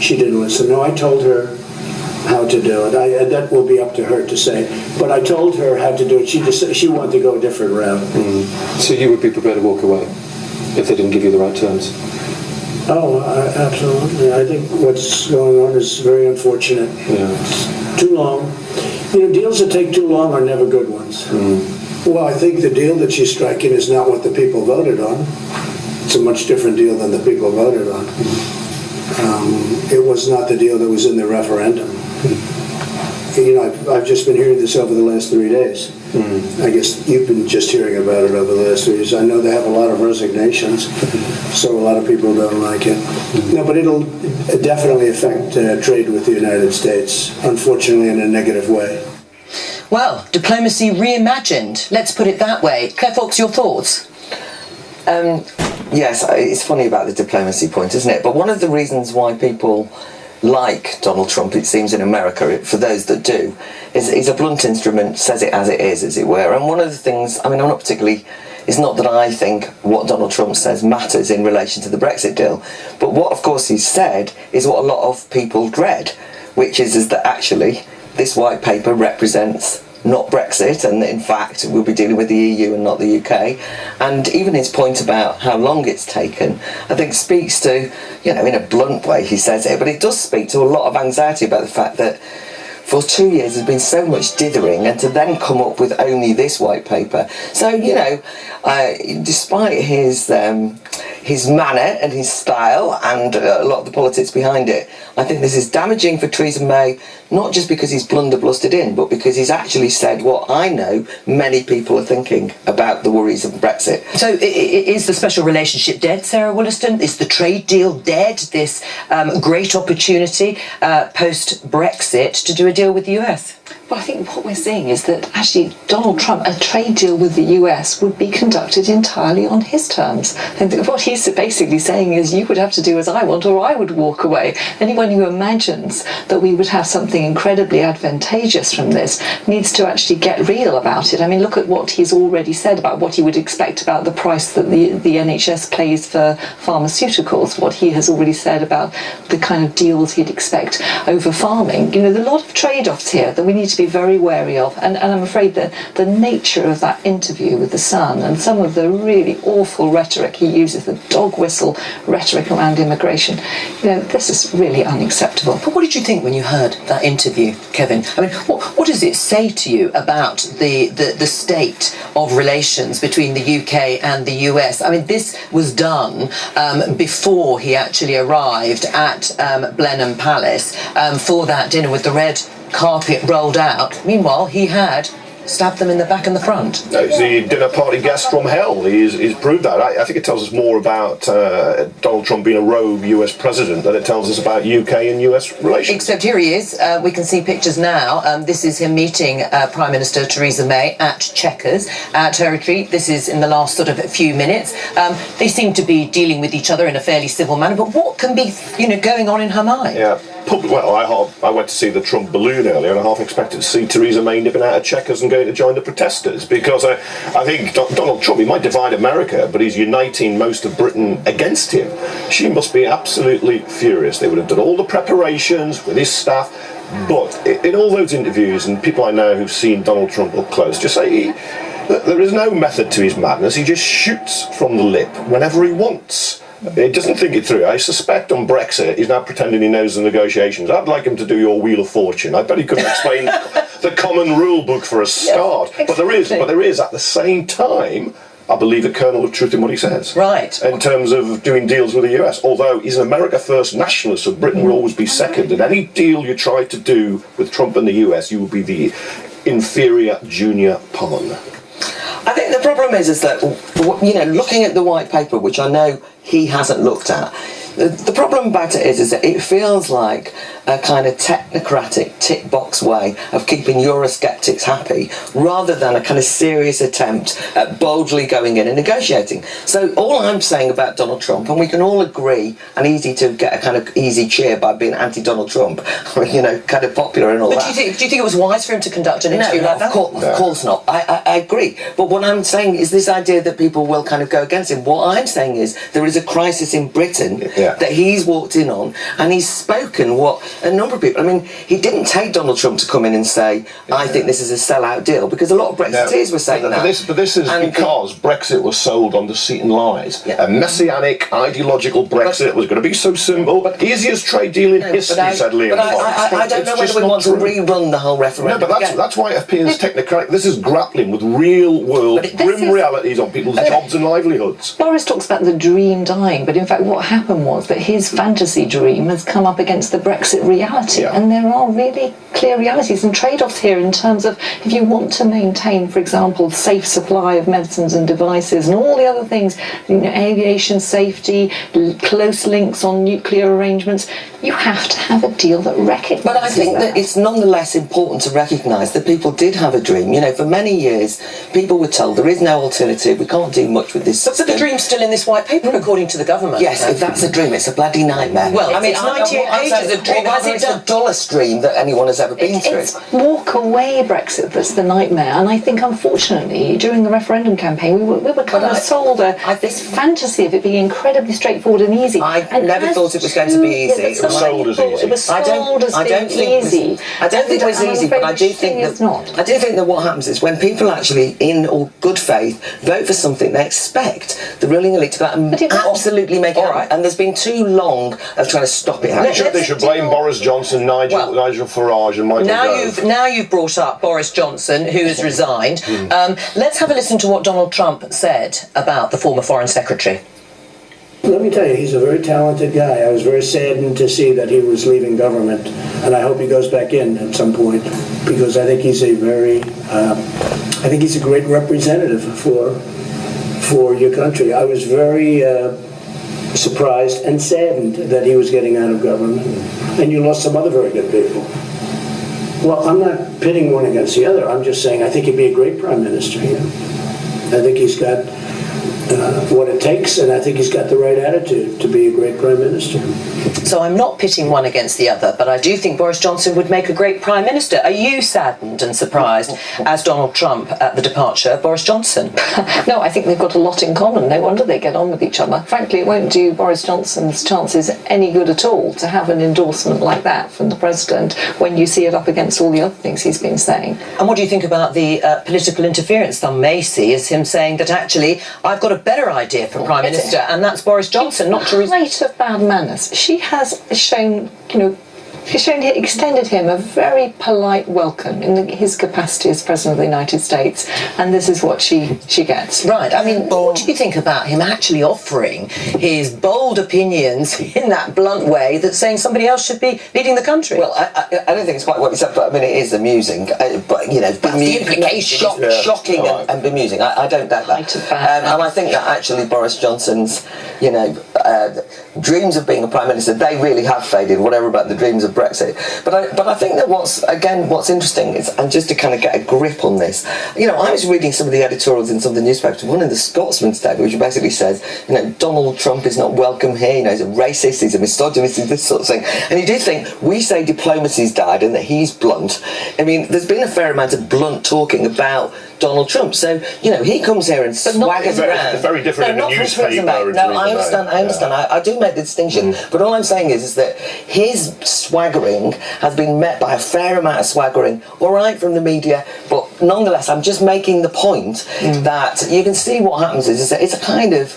She didn't listen. No, I told her how to do it. That will be up to her to say. But I told her how to do it. She wanted to go a different route. So you would be prepared to walk away if they didn't give you the right terms? Oh, absolutely. I think what's going on is very unfortunate. Yeah. It's too long. Deals that take too long are never good ones. Well, I think the deal that she's striking is not what the people voted on. It's a much different deal than the people voted on. It was not the deal that was in the referendum. I've just been hearing this over the last 3 days. I guess you've been just hearing about it over the last 3 days. I know they have a lot of resignations, so a lot of people don't like it. No, but it'll definitely affect trade with the United States, unfortunately in a negative way. Well, diplomacy reimagined. Let's put it that way. Claire Fox, your thoughts? Yes, it's funny about the diplomacy point, isn't it? But one of the reasons why people like Donald Trump, it seems in America, for those that do, is he's a blunt instrument, says it is, as it were. And one of the things, I'm not particularly, it's not that I think what Donald Trump says matters in relation to the Brexit deal, but what, of course, he's said is what a lot of people dread, which is that actually this white paper represents not Brexit, and in fact we'll be dealing with the EU and not the UK. And even his point about how long it's taken, I think speaks to, in a blunt way he says it, but it does speak to a lot of anxiety about the fact that for 2 years there's been so much dithering, and to then come up with only this white paper. So, despite his manner and his style and a lot of the politics behind it, I think this is damaging for Theresa May, not just because he's blunderblusted in, but because he's actually said what I know many people are thinking about the worries of Brexit. So is the special relationship dead, Sarah Wollaston? Is the trade deal dead? This great opportunity post-Brexit to do a deal with the US? Well, I think what we're seeing is that actually Donald Trump, a trade deal with the US would be conducted entirely on his terms. And what he's basically saying is you would have to do as I want or I would walk away. Anyone who imagines that we would have something incredibly advantageous from this needs to actually get real about it. I mean, look at what he's already said about what he would expect about the price that the NHS pays for pharmaceuticals, what he has already said about the kind of deals he'd expect over farming. There's a lot of trade-offs here that we need to be very wary of, and I'm afraid that the nature of that interview with The Sun and some of the really awful rhetoric he uses, the dog whistle rhetoric around immigration, this is really unacceptable. But what did you think when you heard that interview, Kevin? I mean, what does it say to you about the state of relations between the UK and the US? I mean, this was done before he actually arrived at Blenheim Palace for that dinner with the red carpet rolled out. Meanwhile, he had stabbed them in the back and the front. No, he's the dinner party guest from hell. He's proved that. I think it tells us more about Donald Trump being a rogue US president than it tells us about UK and US relations. Except here he is. We can see pictures now. This is him meeting Prime Minister Theresa May at Chequers, at her retreat. This is in the last sort of few minutes. They seem to be dealing with each other in a fairly civil manner, but what can be, going on in her mind? Yeah. Well, I went to see the Trump balloon earlier, and I half expected to see Theresa May nipping out of Chequers and going to join the protesters, because I think Donald Trump, he might divide America, but he's uniting most of Britain against him. She must be absolutely furious. They would have done all the preparations with his staff, but in all those interviews, and people I know who've seen Donald Trump up close, just say there is no method to his madness. He just shoots from the lip whenever he wants. He doesn't think it through. I suspect on Brexit he's now pretending he knows the negotiations. I'd like him to do your Wheel of Fortune. I bet he could explain the common rule book for a start. Yes, but there is at the same time, I believe, a kernel of truth in what he says. Right. In terms of doing deals with the US. Although he's an America First nationalist, so Britain will always be second. And any deal you try to do with Trump and the US, you will be the inferior junior pawn. I think the problem is that, looking at the white paper, which I know he hasn't looked at, the problem about it is that it feels like a kind of technocratic tick box way of keeping Eurosceptics happy, rather than a kind of serious attempt at boldly going in and negotiating. So all I'm saying about Donald Trump, and we can all agree, and easy to get a kind of easy cheer by being anti-Donald Trump, kind of popular and all that. But do you think it was wise for him to conduct an interview like that? Of course not. I agree. But what I'm saying is this idea that people will kind of go against him. What I'm saying is there is a crisis in Britain that he's walked in on, and he's spoken what a number of people. I mean, he didn't take Donald Trump to come in and say, "I think this is a sellout deal," because a lot of Brexiteers were saying that. But this is because Brexit was sold on deceit and lies. A messianic, ideological Brexit was going to be so simple, easiest trade deal in history, said Liam Fox. I don't know whether we want to rerun the whole referendum. No, but that's why it appears technocratic. This is grappling with real-world, grim realities on people's jobs and livelihoods. Boris talks about the dream dying, but in fact what happened was that his fantasy dream has come up against the Brexit reality, and there are really clear realities and trade-offs here in terms of if you want to maintain, for example, safe supply of medicines and devices and all the other things, aviation safety, close links on nuclear arrangements, you have to have a deal that recognises But I think that it's nonetheless important to recognise that people did have a dream. For many years, people were told there is no alternative, we can't do much with this. But the dream's still in this white paper, according to the government. Yes, if that's a dream, it's a bloody nightmare. Well, it's 98 pages of dream. It's the dullest dream that anyone has ever been through. It's walk away Brexit that's the nightmare, and I think unfortunately during the referendum campaign we were kind of sold this fantasy of it being incredibly straightforward and easy. I never thought it was going to be easy. It was sold as easy. It was sold as being easy. I don't think it was easy, but I do think that what happens is when people actually, in all good faith, vote for something, they expect the ruling elite to go out and absolutely make it happen. And there's been too long of trying to stop it happening. They should blame Boris Johnson, Nigel Farage and Michael Gove. Now you've brought up Boris Johnson, who has resigned. Let's have a listen to what Donald Trump said about the former Foreign Secretary. Let me tell you, he's a very talented guy. I was very saddened to see that he was leaving government, and I hope he goes back in at some point, because I think he's a great representative for your country. I was very surprised and saddened that he was getting out of government, and you lost some other very good people. Well, I'm not pitting one against the other. I'm just saying I think he'd be a great prime minister. I think he's got what it takes, and I think he's got the right attitude to be a great prime minister. So I'm not pitting one against the other, but I do think Boris Johnson would make a great prime minister. Are you saddened and surprised, as Donald Trump, at the departure of Boris Johnson? No, I think they've got a lot in common. No wonder they get on with each other. Frankly, it won't do Boris Johnson's chances any good at all to have an endorsement like that from the president when you see it up against all the other things he's been saying. And what do you think about the political interference some may see as him saying that actually I've got a better idea for prime minister, and that's Boris Johnson, not Theresa? Height of bad manners. She has shown, extended him a very polite welcome in his capacity as President of the United States, and this is what she gets. Right. I mean, what do you think about him actually offering his bold opinions in that blunt way that's saying somebody else should be leading the country? Well, I don't think it's quite what he said, but I mean, it is amusing. But, the implication shocking and bemusing. I don't doubt that. And I think that actually Boris Johnson's, dreams of being a prime minister, they really have faded, whatever about the dreams of Brexit. But I think that what's interesting is, and just to kind of get a grip on this, I was reading some of the editorials in some of the newspapers, one in the Scotsman today, which basically says, Donald Trump is not welcome here, he's a racist, he's a misogynist, he's this sort of thing. And you do think, we say diplomacy's died and that he's blunt. I mean, there's been a fair amount of blunt talking about Donald Trump. So, he comes here and swaggers around. Very different in the newspaper. No, I understand. I do make the distinction. But all I'm saying is that his swaggering has been met by a fair amount of swaggering, all right, from the media, but nonetheless, I'm just making the point that you can see what happens is that it's a kind of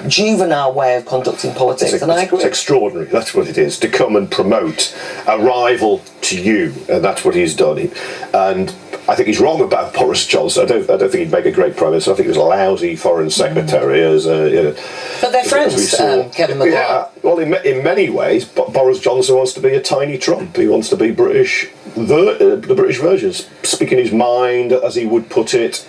juvenile way of conducting politics, and I agree. It's extraordinary, that's what it is, to come and promote a rival to you, and that's what he's done. And I think he's wrong about Boris Johnson. I don't think he'd make a great prime minister. I think he was a lousy foreign secretary. But they're friends, Kevin McCall. Yeah, well, in many ways, Boris Johnson wants to be a tiny Trump. He wants to be British, the British version, speaking his mind, as he would put it,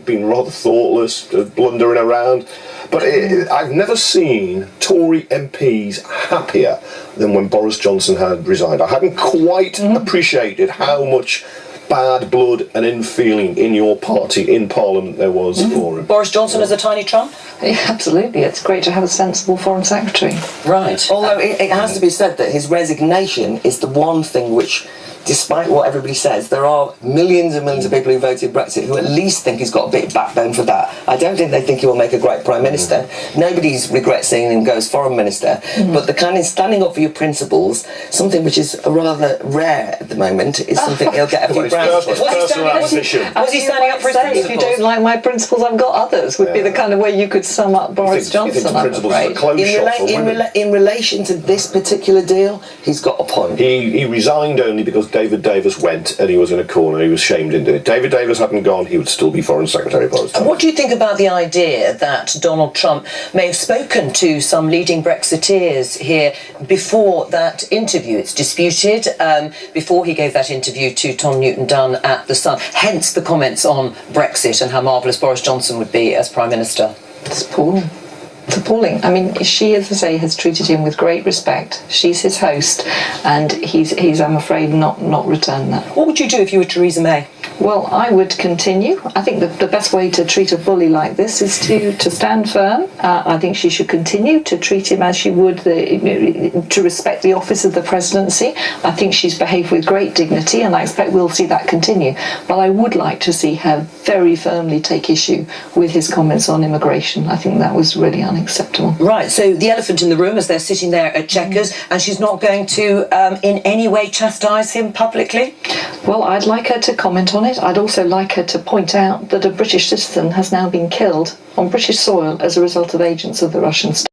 being rather thoughtless, blundering around. But I've never seen Tory MPs happier than when Boris Johnson had resigned. I hadn't quite appreciated how much bad blood and in-feeling in your party, in Parliament, there was for him. Boris Johnson as a tiny Trump? Yeah, absolutely. It's great to have a sensible Foreign Secretary. Right. Although it has to be said that his resignation is the one thing which, despite what everybody says, there are millions and millions of people who voted Brexit who at least think he's got a bit of backbone for that. I don't think they think he will make a great Prime Minister. Nobody's regrets seeing him go as Foreign Minister. But the kind of standing up for your principles, something which is rather rare at the moment, is something he'll get a few brands for. Was he standing up for his principles? If you don't like my principles, I've got others, would be the kind of way you could sum up Boris Johnson, I'm afraid. In relation to this particular deal, he's got a point. He resigned only because David Davis went and he was in a corner. He was shamed into it. David Davis hadn't gone, he would still be Foreign Secretary by this time. What do you think about the idea that Donald Trump may have spoken to some leading Brexiteers here before that interview? It's disputed, before he gave that interview to Tom Newton-Dunn at The Sun. Hence the comments on Brexit and how marvellous Boris Johnson would be as Prime Minister. It's appalling. It's appalling. I mean, she, as I say, has treated him with great respect. She's his host, and he's I'm afraid, not returned that. What would you do if you were Theresa May? Well, I would continue. I think the best way to treat a bully like this is to stand firm. I think she should continue to treat him as she would, to respect the office of the presidency. I think she's behaved with great dignity, and I expect we'll see that continue. But I would like to see her very firmly take issue with his comments on immigration. I think that was really unacceptable. Right, so the elephant in the room as they're sitting there at Chequers, and she's not going to in any way chastise him publicly? Well, I'd like her to comment on it. I'd also like her to point out that a British citizen has now been killed on British soil as a result of agents of the Russian state.